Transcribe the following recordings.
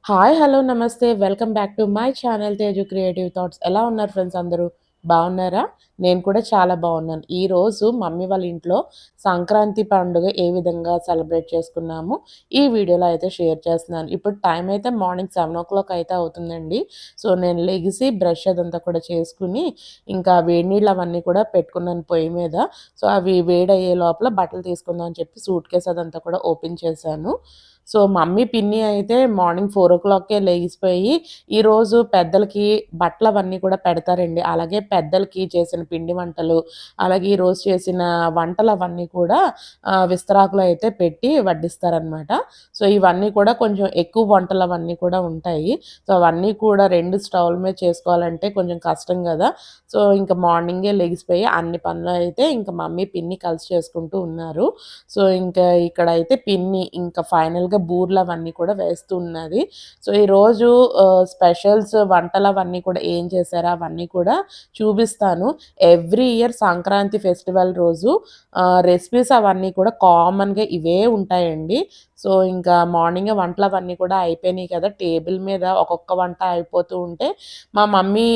Hi! Hello! నమస్తే. Welcome back to my channel 'Teju creative thoughts'. ఎలా ఉన్నారు ఫ్రెండ్స్ అందరూ? బావున్నారా? నేను కూడా చాలా బావున్నాను. ఈరోజు మమ్మీ వాళ్ళ ఇంట్లో సంక్రాంతి పండుగ ఏ విధంగా సెలబ్రేట్ చేసుకున్నామో ఈ వీడియోలో అయితే షేర్ చేస్తున్నాను. ఇప్పుడు టైం అయితే మార్నింగ్ 7:00 అయితే అవుతుందండి. సో, నేను లెగిసి బ్రష్ అదంతా కూడా చేసుకొని, ఇంకా వేడి నీళ్ళు అవన్నీ కూడా పెట్టుకున్నాను పొయ్యి మీద. సో, అవి వేడయ్యే లోపల బట్టలు తీసుకుందాం అని చెప్పి సూట్ కేస్ అదంతా కూడా ఓపెన్ చేశాను. సో, మమ్మీ, పిన్ని అయితే మార్నింగ్ 4:00కే లెగిసిపోయి, ఈరోజు పెద్దలకి బట్టలవన్నీ కూడా పెడతారండి. అలాగే పెద్దలకి చేసిన పిండి వంటలు, అలాగే ఈరోజు చేసిన వంటలవన్నీ కూడా విస్తరాకులో అయితే పెట్టి వడ్డిస్తారనమాట. సో, ఇవన్నీ కూడా కొంచెం ఎక్కువ వంటలవన్నీ కూడా ఉంటాయి. సో, అవన్నీ కూడా 2 స్టవ్‌ల మీద చేసుకోవాలంటే కొంచెం కష్టం గదా! సో, ఇంక మార్నింగే లెగిసిపోయి అన్ని పనులు అయితే ఇంక మమ్మీ, పిన్ని కలిసి చేసుకుంటూ ఉన్నారు. సో, ఇంకా ఇక్కడైతే పిన్ని ఇంకా ఫైనల్‌గా బూర్లవన్నీ కూడా వేస్తూ ఉన్నది. సో, ఈరోజు స్పెషల్స్ వంటలవన్నీ కూడా ఏం చేశారో అవన్నీ కూడా చూపిస్తాను. ఎవ్రీ ఇయర్ సంక్రాంతి ఫెస్టివల్ రోజు రెసిపీస్ అవన్నీ కూడా కామన్‌గా ఇవే ఉంటాయండి. సో, ఇంకా మార్నింగే వంటలవన్నీ కూడా అయిపోయినాయి కదా! టేబుల్ మీద ఒక్కొక్క వంట అయిపోతూ ఉంటే, మా మమ్మీ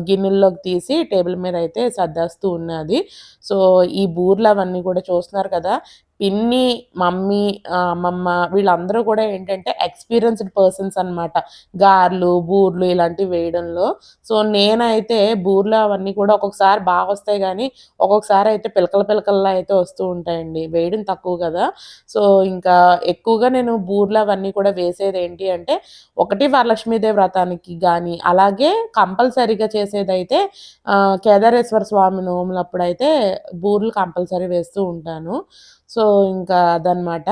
గిన్నెల్లోకి తీసి టేబుల్ మీద అయితే సర్దేస్తూ ఉన్నది. సో, ఈ బూర్లవన్నీ కూడా చూస్తున్నారు కదా! పిన్ని, మమ్మీ, అమ్మమ్మ వీళ్ళందరూ కూడా ఏంటంటే ఎక్స్‌పీరియన్స్‌డ్ పర్సన్స్ అనమాట. గారెలు, బూర్లు ఇలాంటివి వేయడంలో. సో, నేనైతే బూర్లు అవన్నీ కూడా ఒక్కొక్కసారి బాగొస్తాయి గానీ, ఒక్కొక్కసారి అయితే పిలకల్లా అయితే వస్తూ ఉంటాయండి. వేయడం తక్కువ గదా! సో, ఇంకా ఎక్కువగా నేను బూర్లు అవన్నీ కూడా వేసేదేంటి అంటే, ఒకటి వరలక్ష్మీదేవి వ్రతానికి గానీ, అలాగే కంపల్సరీగా చేసేదైతే కేదారేశ్వర స్వామి నోములప్పుడైతే బూర్లు కంపల్సరీ వేస్తూ ఉంటాను. సో, ఇంకా అదనమాట.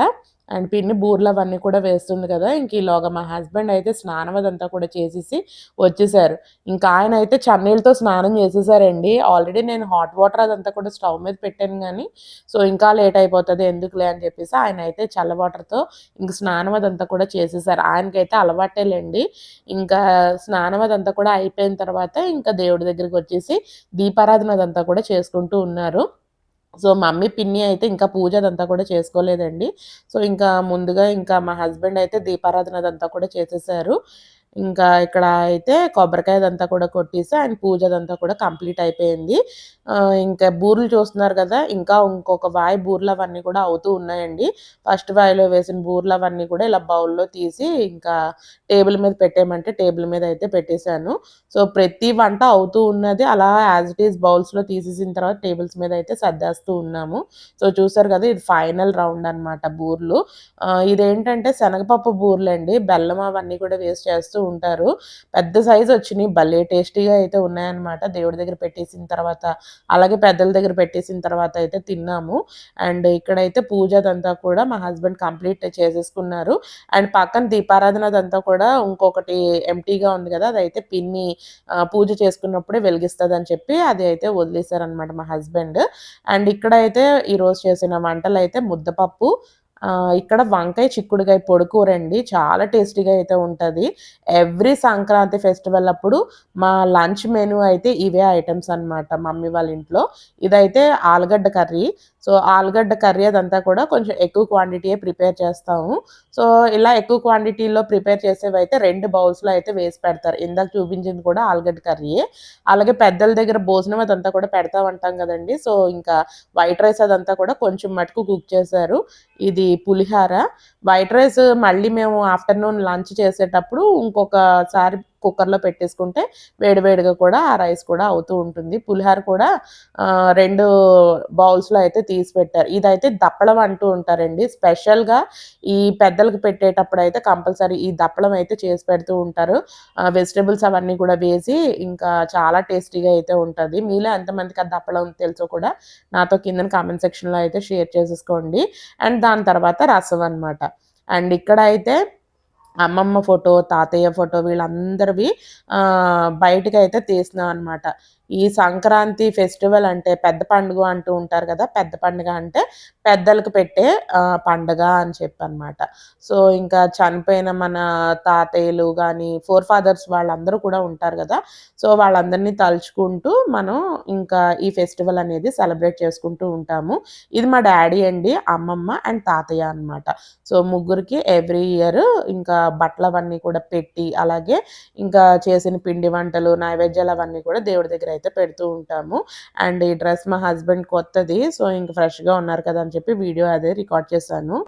అండ్ పిన్ని బూర్లవన్నీ కూడా వేస్తుంది కదా! ఇంక ఈలోగా మా హస్బెండ్ అయితే స్నానం అదంతా కూడా చేసేసి వచ్చేసారు. ఇంకా ఆయనయితే చన్నీళ్ళతో స్నానం చేసేసారండి. ఆల్రెడీ నేను హాట్ వాటర్ అదంతా కూడా స్టవ్ మీద పెట్టాను గానీ, సో, ఇంకా లేట్ అయిపోతది ఎందుకులే అని చెప్పేసి ఆయనయితే చల్ల వాటర్‌తో ఇంక స్నానం అదంతా కూడా చేసేసారు. ఆయనకైతే అలవాటే లెండి. ఇంకా స్నానం అదంతా కూడా అయిపోయిన తర్వాత ఇంకా దేవుడి దగ్గరికొచ్చేసి దీపారాధన అదంతా కూడా చేసుకుంటూ ఉన్నారు. సో, మమ్మీ, పిన్ని అయితే ఇంకా పూజ అదంతా కూడా చేసుకోలేదండి. సో, ఇంకా ముందుగా ఇంకా మా హస్బెండ్ అయితే దీపారాధన అదంతా కూడా చేసేసారు. ఇంకా ఇక్కడ అయితే కొబ్బరికాయ అదంతా కూడా కొట్టేసి ఆయన పూజ అదంతా కూడా కంప్లీట్ అయిపోయింది. ఇంకా బూరెలు చూస్తున్నారు కదా! ఇంకా ఇంకొక వాయి బూరెలవన్నీ కూడా అవుతూ ఉన్నాయండి. ఫస్ట్ వాయిలో వేసిన బూరెలవన్నీ కూడా ఇలా బౌల్‌లో తీసి ఇంకా టేబుల్ మీద పెట్టేయమంటే టేబుల్ మీద అయితే పెట్టేశాను. సో, ప్రతి వంట అవుతూ ఉన్నది. అలా యాజ్ ఇట్ ఈజ్ బౌల్స్‌లో తీసేసిన తర్వాత టేబుల్స్ మీద అయితే సర్దేస్తూ ఉన్నాము. సో, చూసారు కదా! ఇది ఫైనల్ రౌండ్ అనమాట బూర్లు. ఇదేంటంటే శనగపప్పు బూర్లండి. బెల్లం అవన్నీ కూడా వేసి చేస్తూ ఉంటారు. పెద్ద సైజొచ్చినియి. భలే టేస్టీగా అయితే ఉన్నాయన్నమాట. దేవుడి దగ్గర పెట్టేసిన తర్వాత, అలాగే పెద్దల దగ్గర పెట్టేసిన తర్వాత అయితే తిన్నాము. అండ్ ఇక్కడైతే పూజ అదంతా కూడా మా హస్బెండ్ కంప్లీట్ చేసేసుకున్నారు. అండ్ పక్కన దీపారాధన అదంతా కూడా ఇంకొకటి ఎంప్టీగా ఉంది కదా! అదైతే పిన్ని పూజ చేసుకున్నప్పుడే వెలిగిస్తదని చెప్పి అది అయితే వదిలేసారనమాట మా హస్బెండ్. అండ్ ఇక్కడైతే ఈరోజు చేసిన వంటలైతే ముద్దపప్పు, ఇక్కడ వంకాయ, చిక్కుడుకాయ పొడి కూరండి. చాలా టేస్టీగా అయితే ఉంటది. ఎవ్రీ సంక్రాంతి ఫెస్టివల్ అప్పుడు మా లంచ్ మెనూ అయితే ఇవే ఐటెమ్స్ అనమాట మమ్మీ వాళ్ళ ఇంట్లో. ఇదైతే ఆలుగడ్డ కర్రీ. సో, ఆలుగడ్డ కర్రీ అదంతా కూడా కొంచెం ఎక్కువ క్వాంటిటీయే ప్రిపేర్ చేస్తాము. సో, ఇలా ఎక్కువ క్వాంటిటీలో ప్రిపేర్ చేసేవైతే 2 బౌల్స్‌లో అయితే వేసి పెడతారు. ఇందాక చూపించింది కూడా ఆలుగడ్డ కర్రీయే. అలాగే పెద్దల దగ్గర భోజనం అదంతా కూడా పెడతా ఉంటాం గదండీ! సో, ఇంకా వైట్ రైస్ అదంతా కూడా కొంచెం మటుకు కుక్ చేశారు. ఇది పులిహార. వైట్ రైస్ మళ్ళీ మేము ఆఫ్టర్‌నూన్ లంచ్ చేసేటప్పుడు ఇంకొకసారి కుక్కర్‌లో పెట్టేసుకుంటే వేడి వేడిగా కూడా ఆ రైస్ కూడా అవుతూ ఉంటుంది. పులిహార కూడా 2 బౌల్స్‌లో అయితే తీసి పెట్టారు. ఇదైతే దప్పడం అంటూ ఉంటారండి. స్పెషల్‌గా ఈ పెద్దలకి పెట్టేటప్పుడైతే కంపల్సరీ ఈ దప్పడం అయితే చేసి పెడుతూ ఉంటారు. వెజిటబుల్స్ అవన్నీ కూడా వేసి ఇంకా చాలా టేస్టీగా అయితే ఉంటది. మీలో ఎంతమందికి ఆ దప్పడం తెలుసో కూడా నాతో కిందన కామెంట్ సెక్షన్‌లో అయితే షేర్ చేసేసుకోండి. అండ్ దాని తర్వాత రసం అనమాట. అండ్ ఇక్కడ అయితే అమ్మమ్మ ఫోటో, తాతయ్య ఫోటో వీళ్ళందరివి బయటకైతే తీస్తున్నాం అనమాట. ఈ సంక్రాంతి ఫెస్టివల్ అంటే పెద్ద పండుగ అంటూ ఉంటారు కదా! పెద్ద పండుగ అంటే పెద్దలకు పెట్టే పండగ అని చెప్పనమాట. సో, ఇంకా చనిపోయిన మన తాతయ్యలు గానీ, ఫోర్ ఫాదర్స్ వాళ్ళందరూ కూడా ఉంటారు గదా! సో, వాళ్ళందరినీ తలుచుకుంటూ మనం ఇంకా ఈ ఫెస్టివల్ అనేది సెలబ్రేట్ చేసుకుంటూ ఉంటాము. ఇది మా డ్యాడీ అండి, అమ్మమ్మ అండ్ తాతయ్య అనమాట. సో, ముగ్గురికి ఎవ్రీ ఇయర్ ఇంకా బట్టలు అవన్నీ కూడా పెట్టి, అలాగే ఇంకా చేసిన పిండి వంటలు, నైవేద్యాలు అవన్నీ కూడా దేవుడి దగ్గర అయితే పెడుతూ ఉంటాము. అండ్ ఈ డ్రెస్ మా హస్బెండ్ కొత్తది. సో ఇంక ఫ్రెష్‌గా ఉన్నారు కదా అని చెప్పి వీడియో అదే రికార్డ్ చేశాను.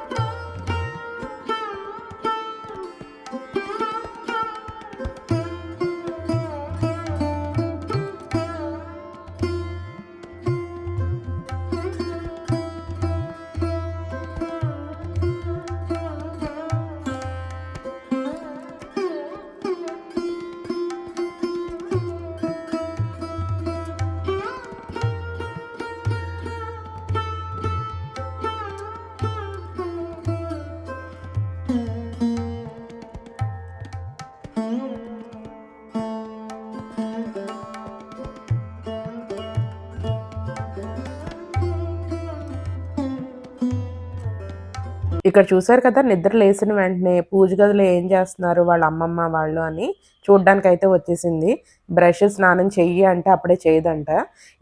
ఇక్కడ చూసారు కదా, నిద్ర లేసిన వెంటనే పూజ గదిలో ఏం చేస్తున్నారు వాళ్ళ అమ్మమ్మ వాళ్ళు అని చూడ్డానికైతే వచ్చేసింది. బ్రష్ స్నానం చెయ్యి అంటే అప్పుడే చేయదంట.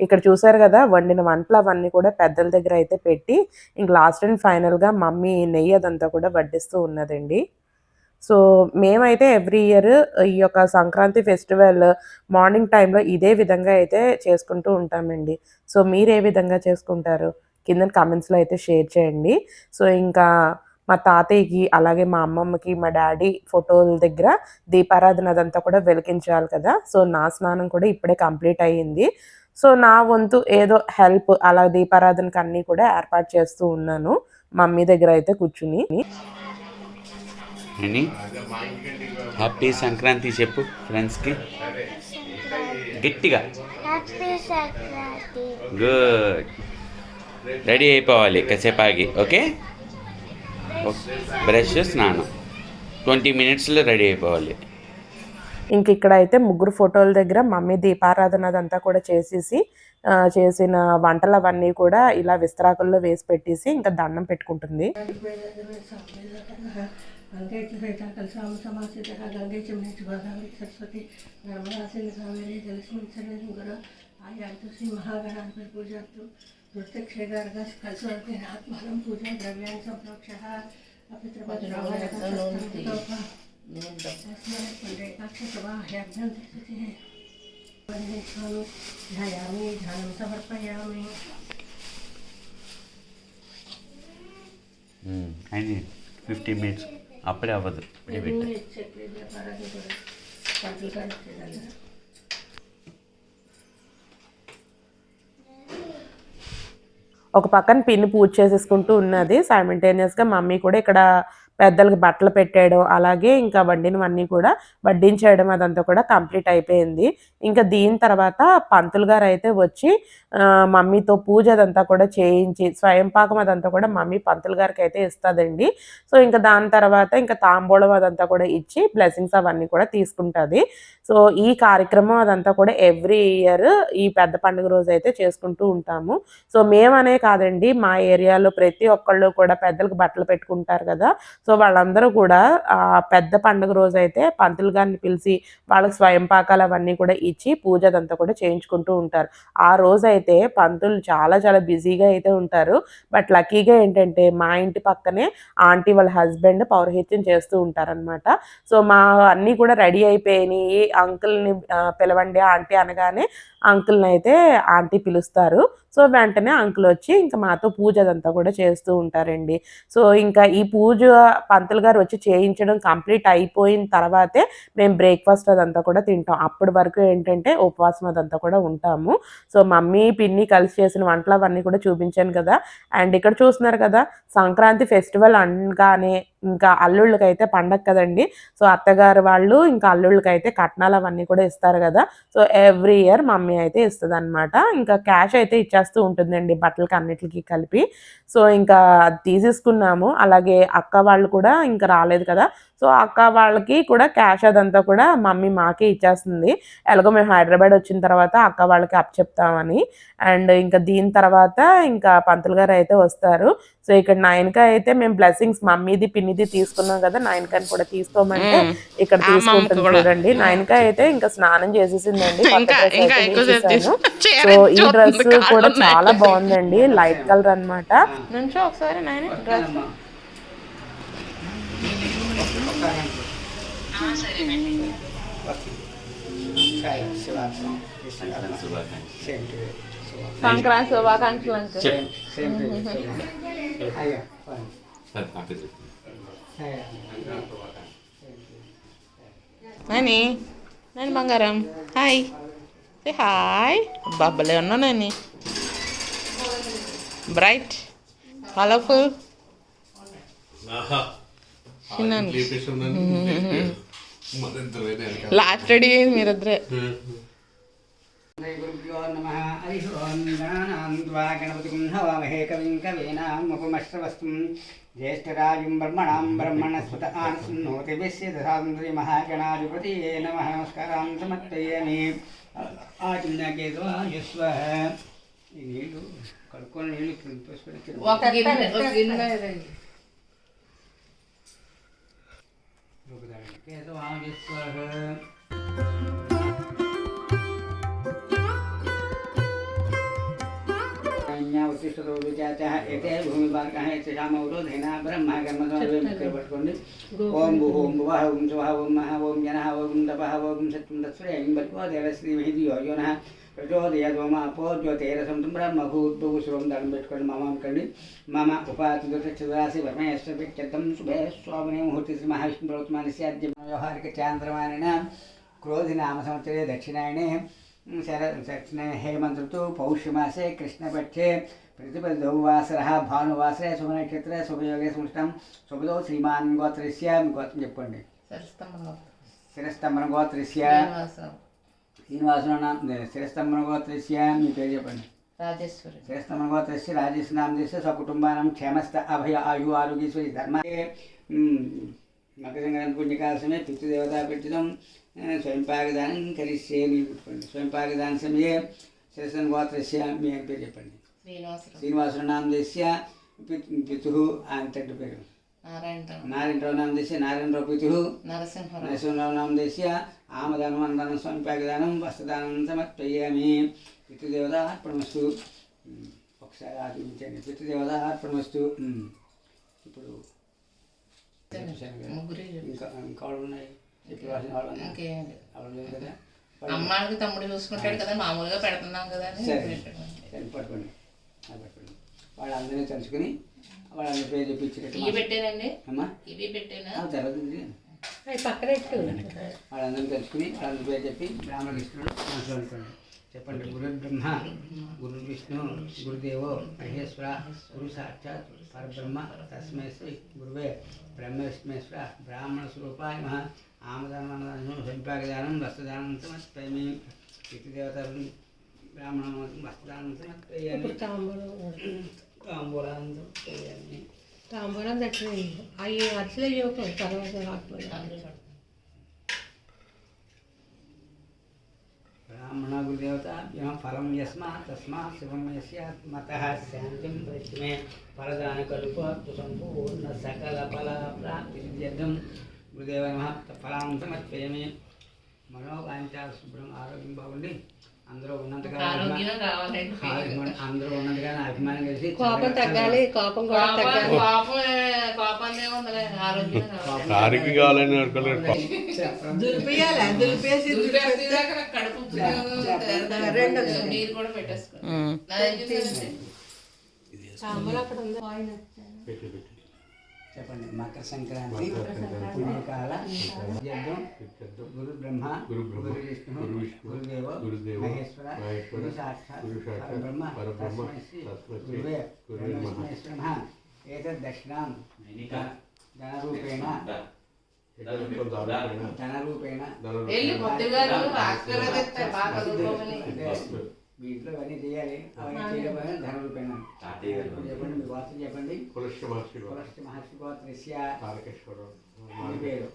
ఇక్కడ చూసారు కదా, వండిన వంటలు అవన్నీ కూడా పెద్దల దగ్గర అయితే పెట్టి ఇంక లాస్ట్ అండ్ ఫైనల్‌గా మమ్మీ నెయ్యి అదంతా కూడా వడ్డిస్తూ ఉన్నదండి. సో మేమైతే ఎవ్రీ ఇయర్ ఈ యొక్క సంక్రాంతి ఫెస్టివల్ మార్నింగ్ టైంలో ఇదే విధంగా అయితే చేసుకుంటూ ఉంటామండి. సో మీరు ఏ విధంగా చేసుకుంటారు? కింద కామెంట్స్‌లో అయితే షేర్ చేయండి. సో ఇంకా మా తాతయ్యకి, అలాగే మా అమ్మమ్మకి, మా డ్యాడీ ఫోటోల దగ్గర దీపారాధన అదంతా కూడా వెలిగించాలి కదా! సో నా స్నానం కూడా ఇప్పుడే కంప్లీట్ అయ్యింది. సో నా వంతు ఏదో హెల్ప్ అలా దీపారాధనకి అన్నీ కూడా ఏర్పాటు చేస్తూ ఉన్నాను మమ్మీ దగ్గర అయితే కూర్చుని. హ్యాపీ సంక్రాంతి చెప్పు ఫ్రెండ్స్కి గట్టిగా. గుడ్. రెడీ అయిపోవాలి కాసేపు ఆగి. ఓకే, బ్రష్ స్నానం 20 minutesలో రెడీ అయిపోవాలి. ఇంక ఇక్కడ అయితే ముగ్గురు ఫోటోల దగ్గర మమ్మీ దీపారాధన అదంతా కూడా చేసేసి చేసిన వంటలు అవన్నీ కూడా ఇలా విస్తరాకుల్లో వేసి పెట్టేసి ఇంకా దండం పెట్టుకుంటుంది. అండ్ 15 minutes అప్పుడే అవ్వదు. ఒక పక్కన పిన్ని పూజ చేసేసుకుంటూ ఉన్నది. సైమల్టేనియస్‌గా మమ్మీ కూడా ఇక్కడ పెద్దలకి బట్టలు పెట్టేయడం, అలాగే ఇంకా వండినవన్నీ కూడా వడ్డించేయడం అదంతా కూడా కంప్లీట్ అయిపోయింది. ఇంకా దీని తర్వాత పంతులు గారు అయితే వచ్చి మమ్మీతో పూజ అదంతా కూడా చేయించి స్వయంపాకం అదంతా కూడా మమ్మీ పంతులు గారికి అయితే ఇస్తుందండి. సో ఇంకా దాని తర్వాత ఇంకా తాంబూలం అదంతా కూడా ఇచ్చి బ్లెస్సింగ్స్ అవన్నీ కూడా తీసుకుంటుంది. సో ఈ కార్యక్రమం అదంతా కూడా ఎవ్రీ ఇయర్ ఈ పెద్ద పండుగ రోజు అయితే చేసుకుంటూ ఉంటాము. సో మేమనే కాదండి, మా ఏరియాలో ప్రతి ఒక్కళ్ళు కూడా పెద్దలకు బట్టలు పెట్టుకుంటారు కదా. సో వాళ్ళందరూ కూడా పెద్ద పండుగ రోజు అయితే పంతులు గారిని పిలిచి వాళ్ళకి స్వయం పాకాలు అవన్నీ కూడా ఇచ్చి పూజ అదంతా కూడా చేయించుకుంటూ ఉంటారు. ఆ రోజు అయితే పంతులు చాలా చాలా బిజీగా అయితే ఉంటారు. బట్ లక్కీగా ఏంటంటే మా ఇంటి పక్కనే ఆంటీ వాళ్ళ హస్బెండ్ పౌరహిత్యం చేస్తూ ఉంటారనమాట. సో మా అన్నీ కూడా రెడీ అయిపోయినాయి, అంకుల్ని పిలవండి ఆంటీ అనగానే అంకుల్ని అయితే ఆంటీ పిలుస్తారు. సో వెంటనే అంకుల్ వచ్చి ఇంకా మాతో పూజ అదంతా కూడా చేస్తూ ఉంటారండి. సో ఇంకా ఈ పూజ పంతులు గారు వచ్చి చేయించడం కంప్లీట్ అయిపోయిన తర్వాతే మేము బ్రేక్ఫాస్ట్ అదంతా కూడా తింటాం. అప్పటి వరకు ఏంటంటే ఉపవాసం అదంతా కూడా ఉంటాము. సో మమ్మీ పిన్ని కలిసి చేసిన వంటలు అవన్నీ కూడా చూపించాను కదా. అండ్ ఇక్కడ చూస్తున్నారు కదా, సంక్రాంతి ఫెస్టివల్ అనగానే ఇంకా అల్లుళ్ళకైతే పండగ కదండి. సో అత్తగారు వాళ్ళు ఇంకా అల్లుళ్ళకైతే కట్నాలు అవన్నీ కూడా ఇస్తారు కదా. సో ఎవ్రీ ఇయర్ మమ్మీ అయితే ఇస్తుంది అనమాట. ఇంకా క్యాష్ అయితే ఇచ్చేస్తూ ఉంటుందండి బట్టలకి అన్నిటికీ కలిపి. సో ఇంకా అది తీసేసుకున్నాము. అలాగే అక్క వాళ్ళు కూడా ఇంకా రాలేదు కదా. సో అక్క వాళ్ళకి కూడా క్యాష్ అదంతా కూడా మమ్మీ మాకే ఇచ్చేస్తుంది. ఎలాగో మేము హైదరాబాద్ వచ్చిన తర్వాత అక్క వాళ్ళకి అప్పచెప్తామని. అండ్ ఇంకా దీని తర్వాత ఇంకా పంతులు గారు అయితే వస్తారు. సో ఇక్కడ నయనక అయితే మేము బ్లెస్సింగ్స్ మమ్మీది పిన్నిది తీసుకున్నాం కదా, నయనకని కూడా తీసుకోమంటే ఇక్కడ తీసుకుంటుంది చూడండి. నయనక అయితే ఇంకా స్నానం చేసేసిందండి. సో ఈ డ్రెస్ కూడా చాలా బాగుందండి, లైట్ కలర్ అనమాట. ఒకసారి సంక్రాంతి శుభాకాంక్షలు అంకుల్. నాని నాని బంగారం హాయ్ హాయ్ బాబ్బలే ఉన్నా Nani bright colourful last ready మీరిద్దరే. గురుభ్యో నమః. హరి ఓం. గణానాం త్వా గణపతిం హవామహే కవిం కవీనాముపమశ్రవస్తం జ్యేష్ఠరాజం బ్రహ్మణాం బ్రహ్మణస్పత ఆనశృణ్వోతిభిస్య దధాతుం శ్రీ మహాగణాధిపతయే నమః. నమస్కారం సమర్పయామి. ఆచమ్యకేతవాయ స్వః. ఈ నీళ్ళు కడుక్కొని నీళ్ళు పోసుకొని కేతవాయ స్వః. एते भूमिभागः यक्षामवरोधेन ब्रह्मा कर्मपట్టుకోండి. ఓం భూ ఓం భువః ఓం స్వః ఓం మహా ఓం జనః ఓం తపః ఓం సత్యం తత్సూర్యం బల్వో దేవశ్రీమహి ధియో యోనః ప్రచోదయాదోమాపోజ్యోతిరసం బ్రహ్మభూద్భువస్వం దానం పెట్టుకోండి. మమ అనుకోండి. మమ ఉపాతిరాశి వర్మయశ్వం శుభే స్వామినే ముహూర్తి శ్రీ మహావిష్ణు ప్రవర్తమానస్య అద్య వ్యవహారిక చాంద్రమానేన క్రోధి నామ సంవత్సరే దక్షిణాయనే हेमंत ऋतु पौष्यमासे कृष्णपक्षे प्रतिपदौवासरः भानुवासरे शुभनक्षत्रे शुभयोगे संष्टं शुभदो श्रीमान् गोत्रस्य गोत्रं చెప్పండి. శిరస్తంభన గోత్రస్య శ్రీనివాసనాం శిరస్తంభన గోత్రస్య మీ పేరు చెప్పండి. రాజేశ్వరి. శిరస్తంభన గోత్రస్య రాజేశ్వనామస్య సకుటుంబానాం క్షేమస్థ అభయ ఆయు ఆరోగ్యేశ్వరి ధర్మే మకర సంక్రాంతి పుణ్యకాల సమये పితృదేవతాపీఠితం స్వయంపాకదానం కరిష్యేమి. స్వయంపాకదాన సమయే శిరస్తంభన గోత్రస్య మీ పేరు చెప్పండి. శ్రీనివాసరావు నామదేశ్య పితు ఆయన తండ్రి పేరు నారాయణరావు నామదేశ్య నారాయణరావు పితు నరసింహరావు నామదేశ్య ఆమదానం అన్నదానం స్వయంపాకదానం వస్త్రదానం సమర్పయామి. పితృదేవతార్పణమస్తు. ఒకసారి ఆచరించండి. పితృదేవతార్పణమస్తు. ఇప్పుడు ఇంకా ఇంకా ఉన్నాయి. అమ్మాయికి తమ్ముడు చూసుకుంటాడు కదా, మామూలుగా పెడుతున్నాం కదా అని పట్టుకోండి. పట్టుకోండి. వాళ్ళందరినీ తెలుసుకుని వాళ్ళందరి పేరు చెప్పించినట్టు ఇవి పెట్టానండి. అమ్మా ఇవి పెట్టానా జరుగుతుంది. వాళ్ళందరినీ తెలుసుకుని వాళ్ళందరి పేరు చెప్పి రామకృష్ణుడు మనసులో అనుకోండి. చెప్పండి. గురు బ్రహ్మ గురు విష్ణు గురుదేవో మహేశ్వర గురు సాక్షాత్ పరబ్రహ్మ తస్మై శ్రీ గురువే బ్రహ్మ విష్ణేశ్వర బ్రాహ్మణ స్వరూపాయ మహ ఆమదానం సంపాకదానం వస్త్రదానం సమర్పయామి. పితృదేవత బ్రాహ్మణ వస్త్రదానం సమర్పయామి. తాంబూలాన్ని సమర్పయామి. తాంబూలం దక్షిణ అవి అర్చలే తర్వాత బ్రాహ్మణ గురుదేవత ఫలం యస్మా తస్మా శివం యస్మత శాంతిం ప్రతిమే ఫలదాన కల్ప సంపూర్ణ సకల ఫల ప్రాప్తి సిద్ధ్యర్థం గురుదేవ నమః. ఫలాం సమర్పయామి. మనోవాంఛా శుభ్రం ఆరోగ్యం బాగుండి అందరూ ఉన్నంతగా అందరూ ఉన్నంతగా అభిమానం కలిసి కోపం తగ్గాలి. కోపం కూడా తగ్గాలి. ఆరోగ్యం కావాలని దులిపేయాలి. దులిపేసి మీరు కూడా పెట్టేసుకోండి. అక్కడ ఉంది. చెప్పండి. మకర సంక్రాంతి పుణ్యకాల గురు బ్రహ్మ గురు విష్ణు గురుదేవ మహేశ్వర గురు సాక్షాత్ పరబ్రహ్మ తస్మై శ్రీ గురువే బ్రహ్మేశ్వర ఏతద్ దక్షిణాం ధనరూపేణ మీ ఇంట్లో అవన్నీ చేయాలి. అవన్నీ చేయడం ధనరూపేణ. చెప్పండి. మీ గోత్రం చెప్పండి. పులస్త్య మహర్షి గోత్రస్య పేరు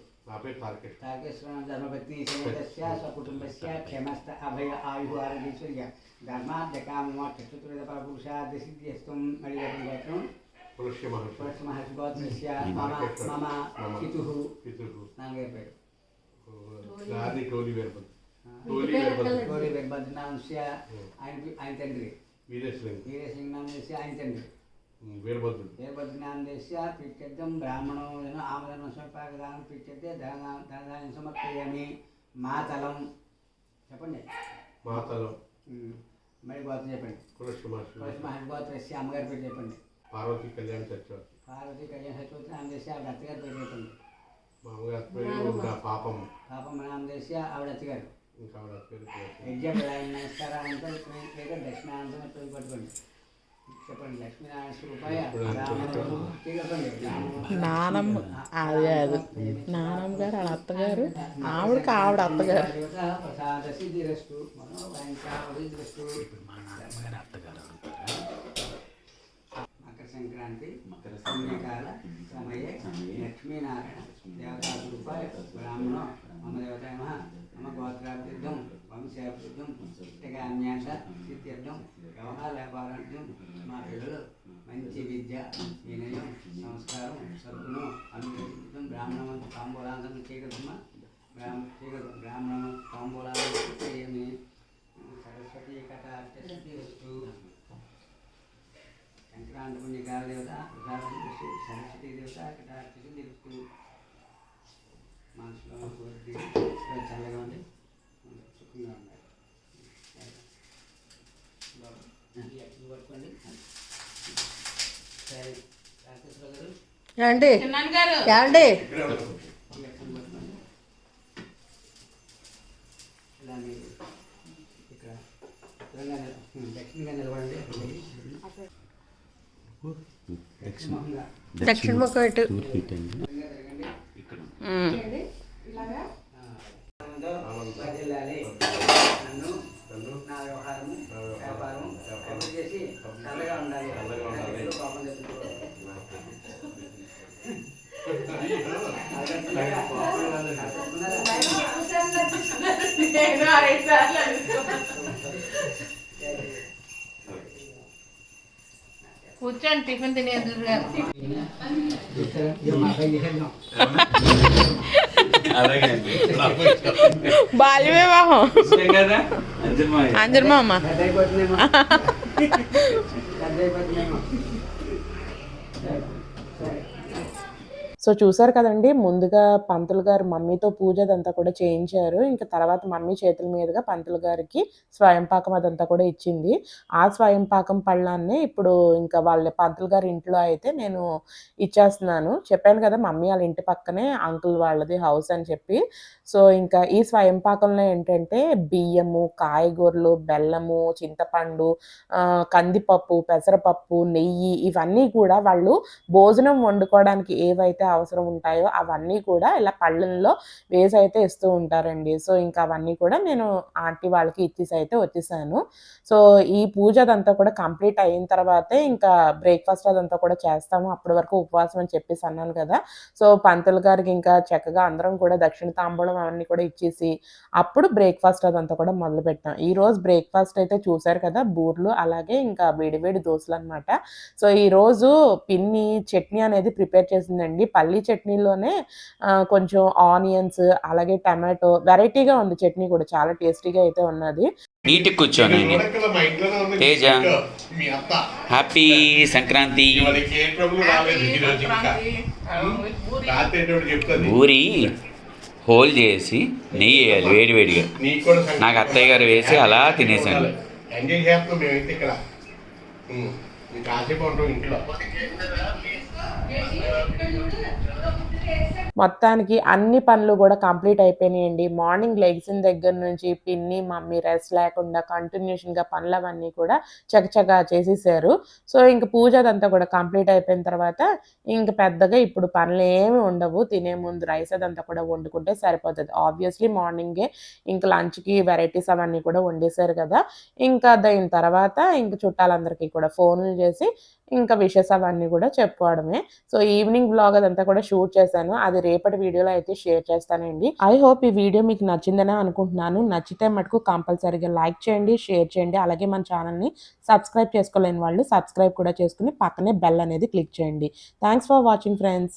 తారకేశ్వర ధర్మపత్ని సమేతస్య స్వకుటుంబస్య క్షేమస్థ అభయ ఆయు ఆరోగ్యేశ్వర్య ధర్మార్థకామోక్షతురిత పరపురుషార్థ సిద్ధిస్తం. మళ్ళీ చెప్పండి. గోత్రం పులస్త్య మహర్షి గోత్రస్య మమ పితుః నాన్నగారి పేరు వీరభద్రనామస్య ఆయన తండ్రి వీరేశలింగనామస్య ఆయన తండ్రి వీరభద్రనామదేశ్య ప్రీత్యర్థం బ్రాహ్మణో ఆమదన స్వల్పాకదానం ప్రీత్యర్థే ధనదానం సమర్పయామి. మాతలం చెప్పండి. మాతలం మరి గోత్రం చెప్పండి. గోత్రస్య అమ్మగారి పేరు చెప్పండి. పార్వతీ కళ్యాణ చక్రవర్తి. పార్వతీ కళ్యాణ చక్రవర్తి నామదేశ్య ఆవిడ అత్తగారి పేరు చెప్పండి. మా అమ్మగారి పేరు పాపం. పాపం నామదేశ్య ఆవిడ అత్తగారు. ఇంకా ఆవిడ పేరు యజ్ఞ నమస్కారానంతరం దక్షిణానంతరం పేరు పట్టుకోండి. చెప్పండి. లక్ష్మీనారాయణ స్వరూపాయ నానమ్మ అదే అది నానమ్మ గారు వాళ్ళ అత్తగారు, ఆవిడకి ఆవిడ అత్తగారు. ప్రసాద సిద్ధిరస్తు మనోవాంఛాభివృద్ధిరస్తు. మకర సంక్రాంతి పుణ్యకాల సమయే లక్ష్మీనారాయణ దేవతాస్వరూపాయ బ్రాహ్మణో మమ దేవతాయ మమ గోత్రాభివృద్ధం వంశాభివృద్ధం ఇష్టకాన్యాస సిద్ధ్యర్థం వ్యవహార వ్యాపారార్థం మా పిల్లలు మంచి విద్య వినయం సంస్కారం సద్గుణం అనుగ్రహించడం బ్రాహ్మణ తాంబూలాంతం చేయగలమ్మా. బ్రాహ్మణ తాంబూలాంతం చేయమి. సరస్వతి కటాక్షస్తు. సంక్రాంతి పుణ్యకాల దేవత ప్రసాదస్తు. సరస్వతీ దేవత కటాక్షస్తు. మనసులో కోరిక చల్లగా ఉంది, సుఖంగా ఉండాలి. పట్టుకోండి. సరే రాకేశ్వర గారు ఏమండి ఏమండి ఇలా మీరు ఇక్కడ దక్షిణంగా నిలబడండి. దక్షిణ ముఖం ఇటు వర్ధిల్లాలి. నన్ను నా వ్యవహారము వ్యాపారం అభివృద్ధి చేసి చల్లగా ఉండాలి. పాపం చెప్తుంది. కూర్చొని టిఫిన్ తినేది గారు. బాల్య వివాహం అంజర్మామ. సో చూసారు కదండి, ముందుగా పంతులు గారు మమ్మీతో పూజ అదంతా కూడా చేయించారు. ఇంకా తర్వాత మమ్మీ చేతుల మీదుగా పంతులు గారికి స్వయం పాకం అదంతా కూడా ఇచ్చింది. ఆ స్వయం పాకం పళ్ళాన్ని ఇప్పుడు ఇంకా వాళ్ళ పంతులు గారి ఇంట్లో అయితే నేను ఇచ్చేస్తున్నాను. చెప్పాను కదా మమ్మీ వాళ్ళ ఇంటి పక్కనే అంకుల్ వాళ్ళది హౌస్ అని చెప్పి. సో ఇంకా ఈ స్వయం పాకంలో ఏంటంటే బియ్యము, కాయగూరలు, బెల్లము, చింతపండు, కందిపప్పు, పెసరపప్పు, నెయ్యి ఇవన్నీ కూడా వాళ్ళు భోజనం వండుకోవడానికి ఏవైతే అవసరం ఉంటాయో అవన్నీ కూడా ఇలా పళ్ళల్లో వేసి అయితే ఇస్తూ ఉంటారండి. సో ఇంకా అవన్నీ కూడా నేను ఆంటీ వాళ్ళకి ఇచ్చేసి అయితే వచ్చేసాను. సో ఈ పూజ అదంతా కూడా కంప్లీట్ అయిన తర్వాతే ఇంకా బ్రేక్ఫాస్ట్ అదంతా కూడా చేస్తాము. అప్పటి వరకు ఉపవాసం అని చెప్పేసి అన్నాను కదా. సో పంతులు గారికి ఇంకా చక్కగా అందరం కూడా దక్షిణ తాంబూలం అవన్నీ కూడా ఇచ్చేసి అప్పుడు బ్రేక్ఫాస్ట్ అదంతా కూడా మొదలు పెట్టాం. ఈరోజు బ్రేక్ఫాస్ట్ అయితే చూసారు కదా, బూర్లు అలాగే ఇంకా వేడివేడి దోశలు అనమాట. సో ఈరోజు పిన్ని చట్నీ అనేది ప్రిపేర్ చేసిందండి. పల్లీ చట్నీలోనే కొంచెం ఆనియన్స్ అలాగే టమాటో వెరైటీగా ఉంది. చట్నీ కూడా చాలా టేస్టీగా అయితే ఉన్నది. నీటి కూర్చోని తేజ హ్యాపీ సంక్రాంతి. ఊరి హోల్ చేసి నెయ్యి వేయాలి వేడివేడిగా. నాకు అత్తయ్య గారు వేసి అలా తినేసాను. మొత్తానికి అన్ని పనులు కూడా కంప్లీట్ అయిపోయినాయండి. మార్నింగ్ లెగ్సిన దగ్గర నుంచి పిన్ని మమ్మీ రెస్ట్ లేకుండా కంటిన్యూషన్గా పనులు అవన్నీ కూడా చకచకా చేసేసారు. సో ఇంక పూజ అదంతా కూడా కంప్లీట్ అయిపోయిన తర్వాత ఇంక పెద్దగా ఇప్పుడు పనులు ఏమి ఉండవు. తినే ముందు రైస్ అదంతా కూడా వండుకుంటే సరిపోతుంది. ఆబ్వియస్లీ మార్నింగే ఇంక లంచ్కి వెరైటీస్ అవన్నీ కూడా వండేశారు కదా. ఇంకా దాని తర్వాత ఇంక చుట్టాలందరికీ కూడా ఫోన్లు చేసి ఇంకా విషెస్ అవన్నీ కూడా చెప్పుకోవడమే. సో ఈవినింగ్ బ్లాగ్ అదంతా కూడా షూట్ చేశాను. అది రేపటి వీడియోలో అయితే షేర్ చేస్తానండి. ఐ హోప్ ఈ వీడియో మీకు నచ్చిందని అనుకుంటున్నాను. నచ్చితే మటుకు కంపల్సరీగా లైక్ చేయండి, షేర్ చేయండి. అలాగే మన ఛానల్ని సబ్స్క్రైబ్ చేసుకోలేని వాళ్ళు సబ్స్క్రైబ్ కూడా చేసుకుని పక్కనే బెల్ అనేది క్లిక్ చేయండి. Thanks for watching friends.